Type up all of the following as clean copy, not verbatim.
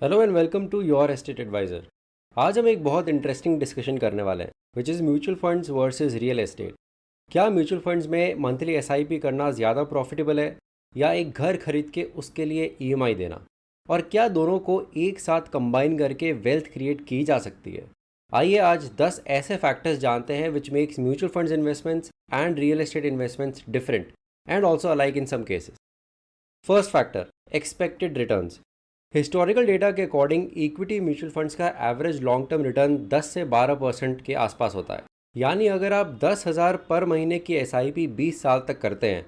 Hello and welcome to your estate adviser. आज हम एक बहुत इंटरेस्टिंग डिस्कशन करने वाले हैं which is mutual funds versus real estate. क्या म्यूचुअल फंड्स में मंथली एसआईपी करना ज़्यादा प्रॉफिटेबल है या एक घर खरीद के उसके लिए ईएमआई देना, और क्या दोनों को एक साथ कंबाइन करके वेल्थ क्रिएट की जा सकती है। आइए आज 10 ऐसे फैक्टर्स जानते हैं which makes mutual funds investments and real estate investments different and also alike in some cases. First factor, expected returns. Historical data के अकॉर्डिंग इक्विटी म्यूचुअल फंड्स का एवरेज लॉन्ग टर्म रिटर्न 10 से 12% के आसपास होता है। यानी अगर आप 10,000 पर महीने की एसआईपी 20 साल तक करते हैं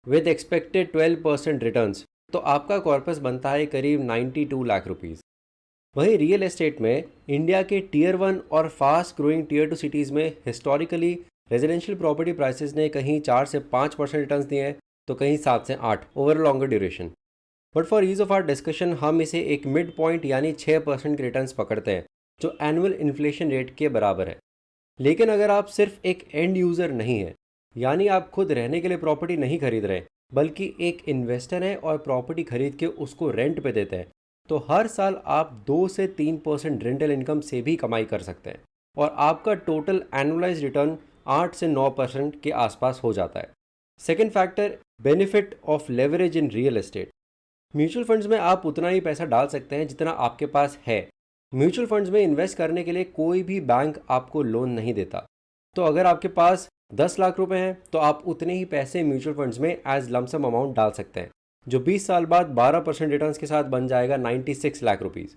विद एक्सपेक्टेड 12% रिटर्न्स, तो आपका कॉर्पस बनता है करीब 92 लाख रुपीज़। वहीं रियल एस्टेट में इंडिया के टीयर 1 और फास्ट ग्रोइंग टीयर 2 सिटीज़ में हिस्टोरिकली रेजिडेंशियल प्रॉपर्टी प्राइसेस ने कहीं 4 से 5% रिटर्न्स दिए हैं, तो कहीं 7 से 8 over longer duration. But for ease of our discussion हम इसे एक मिड पॉइंट यानी 6% के रिटर्न्स पकड़ते हैं, जो एनुअल इन्फ्लेशन रेट के बराबर है। लेकिन अगर आप सिर्फ एक एंड यूज़र नहीं है, यानी आप खुद रहने के लिए प्रॉपर्टी नहीं खरीद रहे बल्कि एक इन्वेस्टर हैं और प्रॉपर्टी खरीद के उसको रेंट पे देते हैं, तो हर साल आप 2 से 3% रेंटल इनकम से भी कमाई कर सकते हैं और आपका टोटल एनुअलाइज रिटर्न 8 से 9% के आसपास हो जाता है। Second factor, benefit of leverage in real estate. Mutual funds में आप उतना ही पैसा डाल सकते हैं जितना आपके पास है। म्यूचुअल फंड्स में इन्वेस्ट करने के लिए कोई भी बैंक आपको लोन नहीं देता। तो अगर आपके पास 10 लाख रुपए हैं तो आप उतने ही पैसे म्यूचुअल फंड्स में एज लमसम अमाउंट डाल सकते हैं, जो 20 साल बाद 12% रिटर्न्स के साथ बन जाएगा 96 लाख रुपीज़।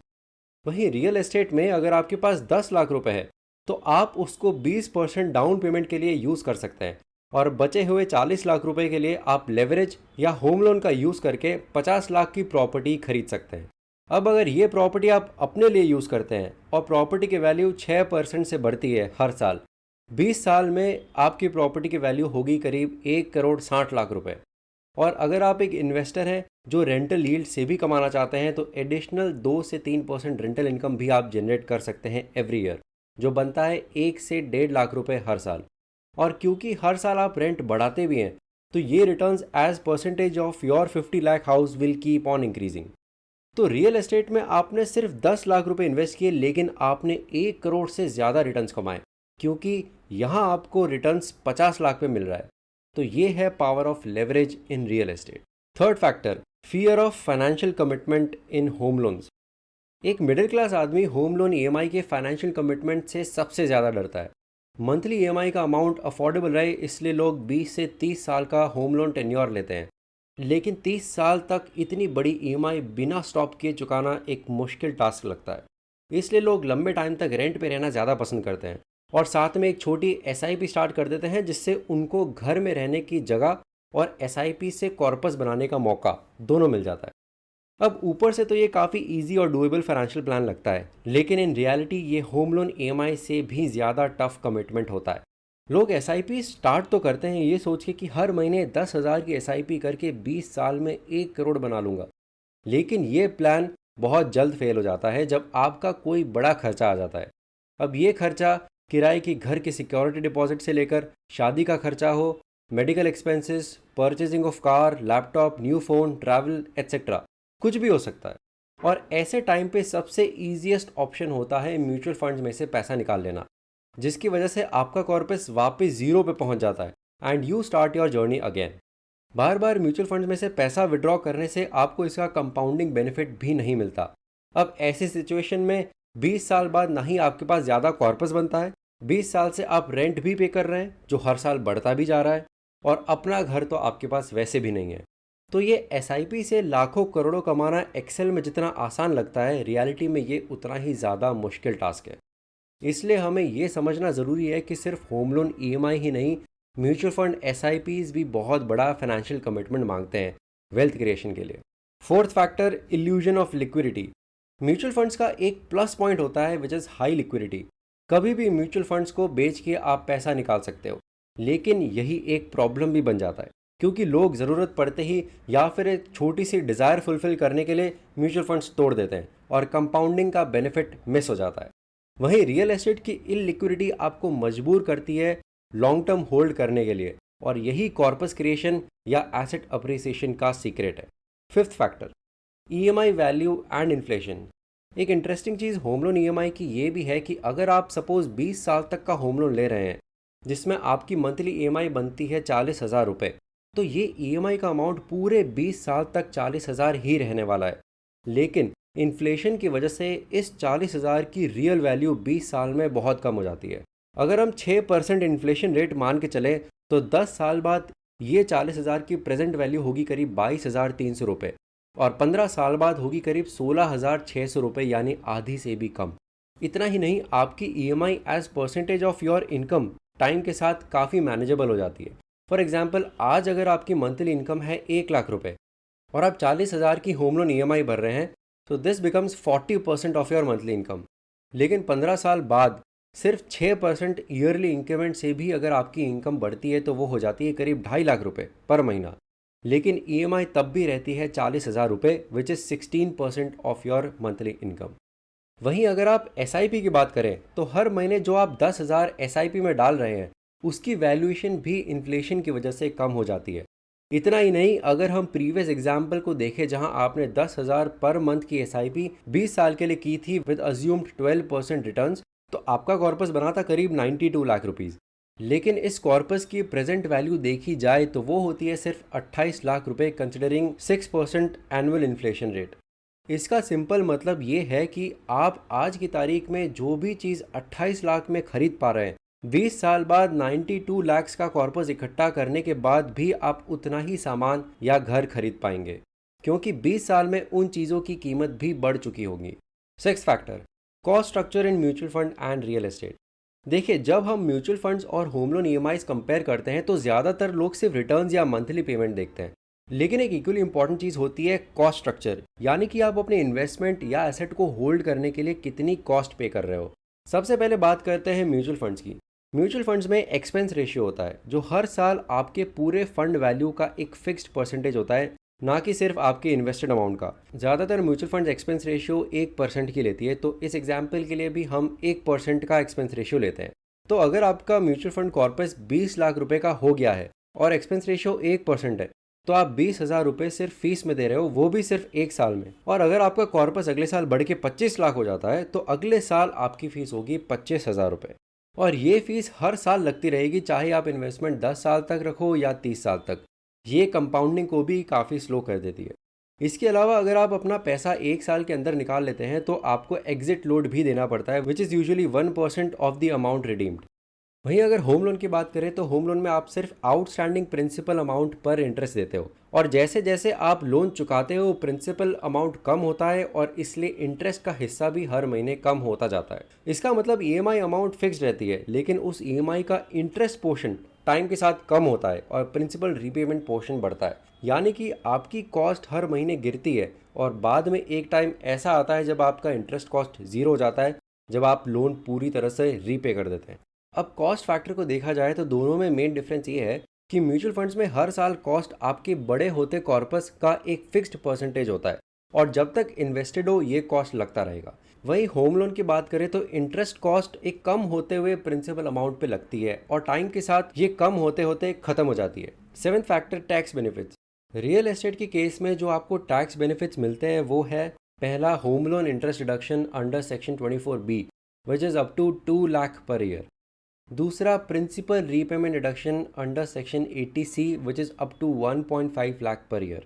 वहीं रियल एस्टेट में अगर आपके पास 10 लाख रुपए है तो आप उसको 20% डाउन पेमेंट के लिए यूज़ कर सकते हैं और बचे हुए 40 लाख रुपए के लिए आप लेवरेज या होम लोन का यूज़ करके 50 लाख की प्रॉपर्टी खरीद सकते हैं। अब अगर ये प्रॉपर्टी आप अपने लिए यूज़ करते हैं और प्रॉपर्टी की वैल्यू 6% से बढ़ती है हर साल, 20 साल में आपकी प्रॉपर्टी की वैल्यू होगी करीब 1,60,00,000 रुपए। और अगर आप एक इन्वेस्टर हैं जो रेंटल यील्ड से भी कमाना चाहते हैं, तो एडिशनल 2 से 3% रेंटल इनकम भी आप जनरेट कर सकते हैं एवरी ईयर, जो बनता है 1 से 1.5 लाख रुपए हर साल। और क्योंकि हर साल आप रेंट बढ़ाते भी हैं, तो ये returns as percentage of your 50 lakh house will keep on increasing. तो रियल एस्टेट में आपने सिर्फ 10 लाख रुपए इन्वेस्ट किए, लेकिन आपने 1 करोड़ से ज़्यादा रिटर्न्स कमाए, क्योंकि यहाँ आपको रिटर्न्स 50 लाख पे मिल रहा है। तो ये है power of leverage in real estate. Third factor, fear of financial commitment in home loans. एक मिडिल क्लास आदमी होम लोन ईएमआई के फाइनेंशियल कमिटमेंट से सबसे ज़्यादा डरता है। मंथली ईएमआई का अमाउंट अफोर्डेबल रहे, इसलिए लोग 20 से 30 साल का होम लोन टेन्योर लेते हैं। लेकिन 30 साल तक इतनी बड़ी ईएमआई बिना स्टॉप किए चुकाना एक मुश्किल टास्क लगता है, इसलिए लोग लंबे टाइम तक रेंट पे रहना ज़्यादा पसंद करते हैं और साथ में एक छोटी एसआईपी स्टार्ट कर देते हैं, जिससे उनको घर में रहने की जगह और एसआईपी से कॉर्पस बनाने का मौका दोनों मिल जाता है। अब ऊपर से तो ये काफ़ी इजी और डूएबल फाइनेंशियल प्लान लगता है, लेकिन इन रियलिटी ये होम लोन ईएमआई से भी ज़्यादा टफ कमिटमेंट होता है। लोग एसआईपी स्टार्ट तो करते हैं ये सोच के कि हर महीने 10,000 की एसआईपी करके 20 साल में 1 करोड़ बना लूँगा, लेकिन ये प्लान बहुत जल्द फेल हो जाता है जब आपका कोई बड़ा खर्चा आ जाता है। अब ये खर्चा किराए की घर की सिक्योरिटी डिपॉजिट से लेकर शादी का खर्चा हो, medical expenses, purchasing of car, laptop, new phone, travel etcetera, कुछ भी हो सकता है। और ऐसे टाइम पे सबसे ईजीएस्ट ऑप्शन होता है म्यूचुअल फंड्स में से पैसा निकाल लेना, जिसकी वजह से आपका कॉर्पस वापस ज़ीरो पे पहुंच जाता है and you start your journey again. Bar bar mutual funds में से पैसा विड्रॉ करने से आपको इसका कंपाउंडिंग बेनिफिट भी नहीं मिलता। अब ऐसी सिचुएशन में 20 साल बाद ना ही आपके पास ज़्यादा कॉर्पस बनता है, 20 साल से आप रेंट भी पे कर रहे हैं जो हर साल बढ़ता भी जा रहा है, और अपना घर तो आपके पास वैसे भी नहीं है। तो ये एसआईपी से लाखों करोड़ों कमाना एक्सेल में जितना आसान लगता है, रियलिटी में ये उतना ही ज़्यादा मुश्किल टास्क है। इसलिए हमें ये समझना ज़रूरी है कि सिर्फ होम लोन ईएमआई ही नहीं, म्यूचुअल फंड एसआईपीज़ भी बहुत बड़ा फाइनेंशियल कमिटमेंट मांगते हैं वेल्थ क्रिएशन के लिए। Fourth factor, illusion of liquidity. Mutual funds का एक प्लस पॉइंट होता है विच इज़ हाई लिक्विडिटी। कभी भी म्यूचुअल फंड्स को बेच के आप पैसा निकाल सकते हो, लेकिन यही एक प्रॉब्लम भी बन जाता है, क्योंकि लोग ज़रूरत पड़ते ही या फिर एक छोटी सी डिज़ायर फुलफ़िल करने के लिए म्यूचुअल फंड्स तोड़ देते हैं और कंपाउंडिंग का बेनिफिट मिस हो जाता है। वहीं रियल एस्टेट की इलिक्विडिटी आपको मजबूर करती है लॉन्ग टर्म होल्ड करने के लिए, और यही कॉर्पस क्रिएशन या एसेट अप्रिसिएशन का सीक्रेट है। Fifth factor, EMI value and inflation. एक इंटरेस्टिंग चीज़ होम लोन ईएमआई की ये भी है कि अगर आप सपोज़ 20 साल तक का होम लोन ले रहे हैं जिसमें आपकी मंथली ईएमआई बनती है 40,000 रुपये, तो ये ईएमआई का अमाउंट पूरे 20 साल तक 40,000 ही रहने वाला है। लेकिन इन्फ्लेशन की वजह से इस 40,000 की रियल वैल्यू 20 साल में बहुत कम हो जाती है। अगर हम 6% इन्फ्लेशन रेट मान के चले तो 10 साल बाद ये 40,000 की प्रेजेंट वैल्यू होगी करीब 22,300 रुपये और 15 साल बाद होगी करीब 16,600 रुपये, यानी आधी से भी कम। इतना ही नहीं, आपकी EMI as percentage of your income time के साथ काफ़ी मैनेजेबल हो जाती है। फॉर एग्जाम्पल, आज अगर आपकी मंथली इनकम है 1,00,000 रुपये और आप 40,000 की होम लोन ईएमआई भर रहे हैं, तो this becomes 40% of your monthly income. लेकिन 15 साल बाद सिर्फ 6% ईयरली इंक्रीमेंट से भी अगर आपकी इनकम बढ़ती है तो वो हो जाती है करीब 2,50,000 रुपये पर महीना। लेकिन ईएमआई तब भी रहती है 40,000 रुपये, which is 16% of your monthly income. वहीं अगर आप एसआईपी की बात करें तो हर महीने जो आप 10,000 एसआईपी में डाल रहे हैं उसकी वैल्यूएशन भी इन्फ्लेशन की वजह से कम हो जाती है। इतना ही नहीं, अगर हम प्रीवियस एग्जाम्पल को देखें जहां आपने 10,000 पर मंथ की एसआईपी 20 साल के लिए की थी विद अज्यूम्ड 12% रिटर्न्स, तो आपका कॉर्पस बना था करीब 92 लाख रुपीज़। लेकिन इस कॉर्पस की प्रेजेंट वैल्यू देखी जाए तो वो होती है सिर्फ 28 लाख रुपए कंसिडरिंग 6% एनुअल इन्फ्लेशन रेट। इसका सिंपल मतलब ये है कि आप आज की तारीख में जो भी चीज़ 28 लाख में खरीद पा रहे हैं, 20 साल बाद 92 लाख का कॉर्पस इकट्ठा करने के बाद भी आप उतना ही सामान या घर खरीद पाएंगे, क्योंकि 20 साल में उन चीज़ों की कीमत भी बढ़ चुकी होगी। Six factor, cost structure in mutual fund and real estate. देखिए, जब हम म्यूचुअल फंड्स और होम लोन ईएमआईज कंपेयर करते हैं तो ज़्यादातर लोग सिर्फ रिटर्न्स या मंथली पेमेंट देखते हैं, लेकिन एक इक्वली इंपॉर्टेंट चीज़ होती है कॉस्ट स्ट्रक्चर, यानी कि आप अपने इन्वेस्टमेंट या एसेट को होल्ड करने के लिए कितनी कॉस्ट पे कर रहे हो। सबसे पहले बात करते हैं म्यूचुअल फंड्स की। म्यूचुअल फंड्स में एक्सपेंस रेशियो होता है जो हर साल आपके पूरे फंड वैल्यू का एक फिक्स्ड परसेंटेज होता है, ना कि सिर्फ आपके इन्वेस्टेड अमाउंट का। ज़्यादातर म्यूचुअल फंड्स एक्सपेंस रेशियो 1% की लेती है, तो इस एग्जाम्पल के लिए भी हम 1% का एक्सपेंस रेशियो लेते हैं। तो अगर आपका म्यूचुअल फंड कॉर्पस 20 लाख रुपए का हो गया है और एक्सपेंस रेशियो 1% है, तो आप 20,000 रुपये सिर्फ फीस में दे रहे हो, वो भी सिर्फ एक साल में। और अगर आपका कॉर्पस अगले साल बढ़ के 25 लाख हो जाता है तो अगले साल आपकी फीस होगी 25,000 रुपये। और ये फीस हर साल लगती रहेगी, चाहे आप इन्वेस्टमेंट 10 साल तक रखो या 30 साल तक। ये कंपाउंडिंग को भी काफ़ी स्लो कर देती है। इसके अलावा अगर आप अपना पैसा एक साल के अंदर निकाल लेते हैं तो आपको एग्जिट लोड भी देना पड़ता है, which is usually 1% of the amount redeemed. वहीं अगर होम लोन की बात करें तो होम लोन में आप सिर्फ आउटस्टैंडिंग प्रिंसिपल अमाउंट पर इंटरेस्ट देते हो, और जैसे जैसे आप लोन चुकाते हो प्रिंसिपल अमाउंट कम होता है और इसलिए इंटरेस्ट का हिस्सा भी हर महीने कम होता जाता है। इसका मतलब ईएमआई अमाउंट फिक्स्ड रहती है, लेकिन उस ईएमआई का इंटरेस्ट पोर्शन टाइम के साथ कम होता है और प्रिंसिपल रीपेमेंट पोर्शन बढ़ता है। यानी कि आपकी कॉस्ट हर महीने गिरती है और बाद में एक टाइम ऐसा आता है जब आपका इंटरेस्ट कॉस्ट ज़ीरो हो जाता है, जब आप लोन पूरी तरह से रीपे कर देते हैं। अब कॉस्ट फैक्टर को देखा जाए तो दोनों में मेन डिफरेंस ये है कि म्यूचुअल फंड्स में हर साल कॉस्ट आपके बड़े होते कॉर्पस का एक फिक्स्ड परसेंटेज होता है और जब तक इन्वेस्टेड हो ये कॉस्ट लगता रहेगा। वहीं होम लोन की बात करें तो इंटरेस्ट कॉस्ट एक कम होते हुए प्रिंसिपल अमाउंट पे लगती है और टाइम के साथ ये कम होते होते खत्म हो जाती है। Seventh factor, tax benefits. Real estate के केस में जो आपको टैक्स बेनिफिट्स मिलते हैं वो है, पहला, home loan interest deduction under section 24B which is up to 2 lakh per year. दूसरा, principal repayment deduction under section 80C which is up to 1.5 lakh per year.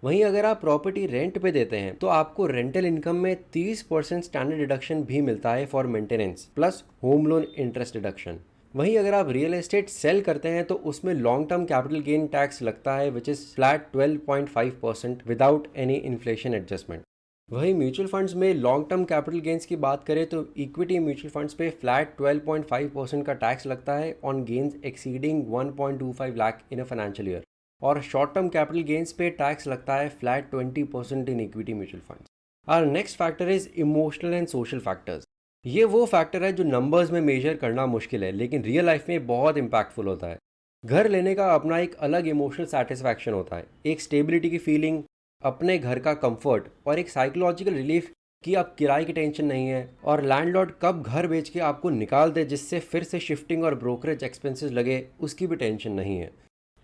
वहीं अगर आप प्रॉपर्टी रेंट पे देते हैं तो आपको रेंटल इनकम में 30% स्टैंडर्ड डिडक्शन भी मिलता है for maintenance plus home loan interest deduction. वहीं अगर आप रियल एस्टेट सेल करते हैं तो उसमें long term capital gain tax लगता है which is flat 12.5% without any inflation adjustment. वहीं म्यूचुअल फंड्स में लॉन्ग टर्म कैपिटल गेंस की बात करें तो इक्विटी म्यूचुअल फंड्स पे फ्लैट 12.5% का टैक्स लगता है on gains exceeding 1.25 lakh in a financial year, और शॉर्ट टर्म कैपिटल गेंस पे टैक्स लगता है flat 20% in equity mutual funds. Our next factor is emotional and social factors. ये वो फैक्टर है जो नंबर्स में मेजर करना मुश्किल है लेकिन रियल लाइफ में बहुत इंपैक्टफुल होता है। घर लेने का अपना एक अलग इमोशनल सेटिस्फैक्शन होता है, एक स्टेबिलिटी की फीलिंग, अपने घर का कंफर्ट और एक साइकोलॉजिकल रिलीफ कि अब किराए की टेंशन नहीं है और लैंडलॉर्ड कब घर बेच के आपको निकाल दे जिससे फिर से शिफ्टिंग और ब्रोकरेज एक्सपेंसेस लगे उसकी भी टेंशन नहीं है।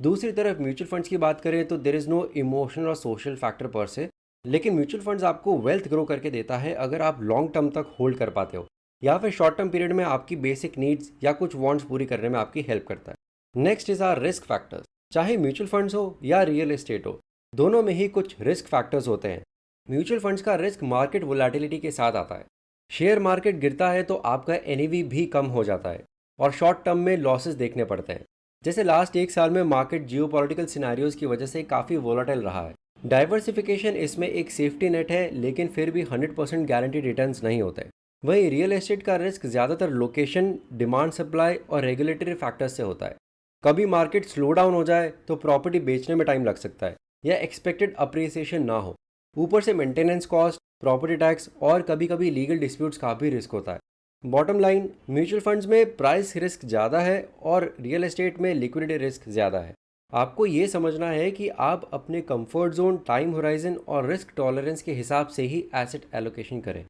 दूसरी तरफ म्यूचुअल फंड्स की बात करें तो देयर इज़ नो इमोशनल और सोशल फैक्टर पर से, लेकिन म्यूचुअल फंड्स आपको वेल्थ ग्रो करके देता है अगर आप लॉन्ग टर्म तक होल्ड कर पाते हो, या फिर शॉर्ट टर्म पीरियड में आपकी बेसिक नीड्स या कुछ वांट्स पूरी करने में आपकी हेल्प करता है। Next is our risk factors. चाहे म्यूचुअल फंड्स हो या रियल एस्टेट हो, दोनों में ही कुछ रिस्क फैक्टर्स होते हैं। म्यूचुअल फंड्स का रिस्क मार्केट वोलेटिलिटी के साथ आता है। शेयर मार्केट गिरता है तो आपका एनएवी भी कम हो जाता है और शॉर्ट टर्म में लॉसेस देखने पड़ते हैं। जैसे लास्ट एक साल में मार्केट जियोपॉलिटिकल सिनेरियोज की वजह से काफ़ी वोलाटाइल रहा है। डाइवर्सिफिकेशन इसमें एक सेफ्टी नेट है, लेकिन फिर भी 100% गारंटीड रिटर्न्स नहीं होते। वहीं रियल एस्टेट का रिस्क ज़्यादातर लोकेशन, डिमांड सप्लाई और रेगुलेटरी फैक्टर्स से होता है। कभी मार्केट स्लो डाउन हो जाए तो प्रॉपर्टी बेचने में टाइम लग सकता है, या एक्सपेक्टेड अप्रिसिएशन ना हो। ऊपर से मेंटेनेंस कॉस्ट, प्रॉपर्टी टैक्स और कभी कभी लीगल डिस्प्यूट्स का भी रिस्क होता है। बॉटम लाइन, म्यूचुअल फंड्स में प्राइस रिस्क ज़्यादा है और रियल एस्टेट में लिक्विडिटी रिस्क ज़्यादा है। आपको ये समझना है कि आप अपने कंफर्ट जोन, टाइम होराइजन और रिस्क टॉलरेंस के हिसाब से ही एसेट एलोकेशन करें।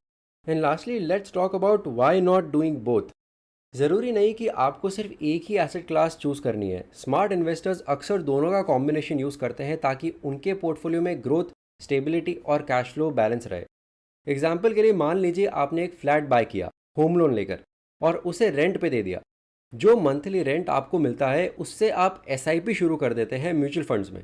And lastly, let's talk about why not doing both. ज़रूरी नहीं कि आपको सिर्फ एक ही एसेट क्लास चूज़ करनी है। स्मार्ट इन्वेस्टर्स अक्सर दोनों का कॉम्बिनेशन यूज़ करते हैं ताकि उनके पोर्टफोलियो में ग्रोथ, स्टेबिलिटी और कैश फ्लो बैलेंस रहे। एग्जाम्पल के लिए मान लीजिए आपने एक फ्लैट बाय किया होम लोन लेकर और उसे रेंट पे दे दिया। जो मंथली रेंट आपको मिलता है उससे आप एसआईपी शुरू कर देते हैं म्यूचुअल फंड्स में।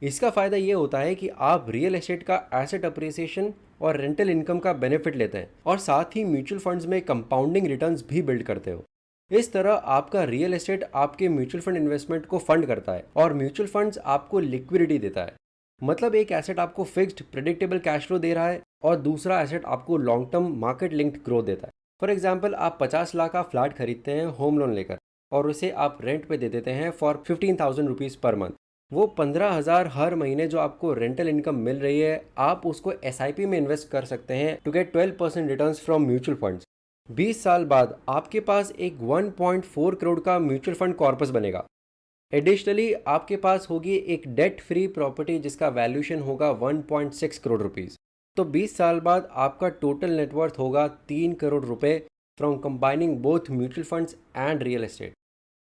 इसका फ़ायदा ये होता है कि आप रियल एस्टेट का एसेट अप्रिसिएशन और रेंटल इनकम का बेनिफिट लेते हैं और साथ ही म्यूचुअल फंड्स में कंपाउंडिंग रिटर्न्स भी बिल्ड करते हो। इस तरह आपका रियल एस्टेट आपके म्यूचुअल फंड इन्वेस्टमेंट को फंड करता है और म्यूचुअल फंड्स आपको लिक्विडिटी देता है। मतलब एक एसेट आपको फिक्स्ड प्रेडिक्टेबल कैश फ्लो दे रहा है और दूसरा एसेट आपको long term market linked growth देता है। फॉर एग्जाम्पल, आप 50 लाख का फ्लैट खरीदते हैं होम लोन लेकर और उसे आप रेंट पे दे देते हैं फॉर 15,000 रुपीज़ पर मंथ। वो 15,000 हर महीने जो आपको रेंटल इनकम मिल रही है, आप उसको एसआईपी में इन्वेस्ट कर सकते हैं to get 12% returns from mutual funds. 20 साल बाद आपके पास एक 1.4 करोड़ का म्यूचुअल फंड कॉर्पस बनेगा। एडिशनली आपके पास होगी एक डेट फ्री प्रॉपर्टी जिसका वैल्यूएशन होगा 1.6 करोड़ रुपीज़। तो 20 साल बाद आपका टोटल नेटवर्थ होगा 3 करोड़ रुपए from combining both mutual funds and real estate.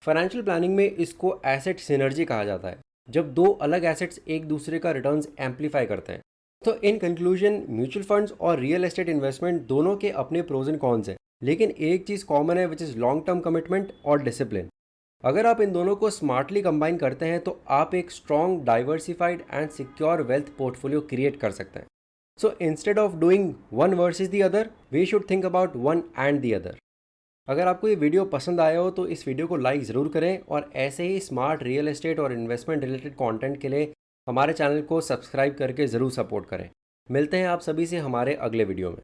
Financial planning में इसको एसेट सिनर्जी कहा जाता है, जब दो अलग एसेट्स एक दूसरे का रिटर्न्स एम्पलीफाई करते हैं। तो इन कंक्लूजन, म्यूचुअल फंड्स और रियल एस्टेट इन्वेस्टमेंट दोनों के अपने प्रोज एंड कॉन्स हैं, लेकिन एक चीज़ कॉमन है, which is long term commitment और डिसिप्लिन। अगर आप इन दोनों को स्मार्टली कंबाइन करते हैं तो आप एक strong, diversified and secure wealth portfolio create कर सकते हैं। So instead of doing one versus the other, we should think about one and the other. अगर आपको ये वीडियो पसंद आया हो तो इस वीडियो को लाइक ज़रूर करें और ऐसे ही स्मार्ट रियल एस्टेट और इन्वेस्टमेंट रिलेटेड कंटेंट के लिए हमारे चैनल को सब्सक्राइब करके ज़रूर सपोर्ट करें। मिलते हैं आप सभी से हमारे अगले वीडियो में।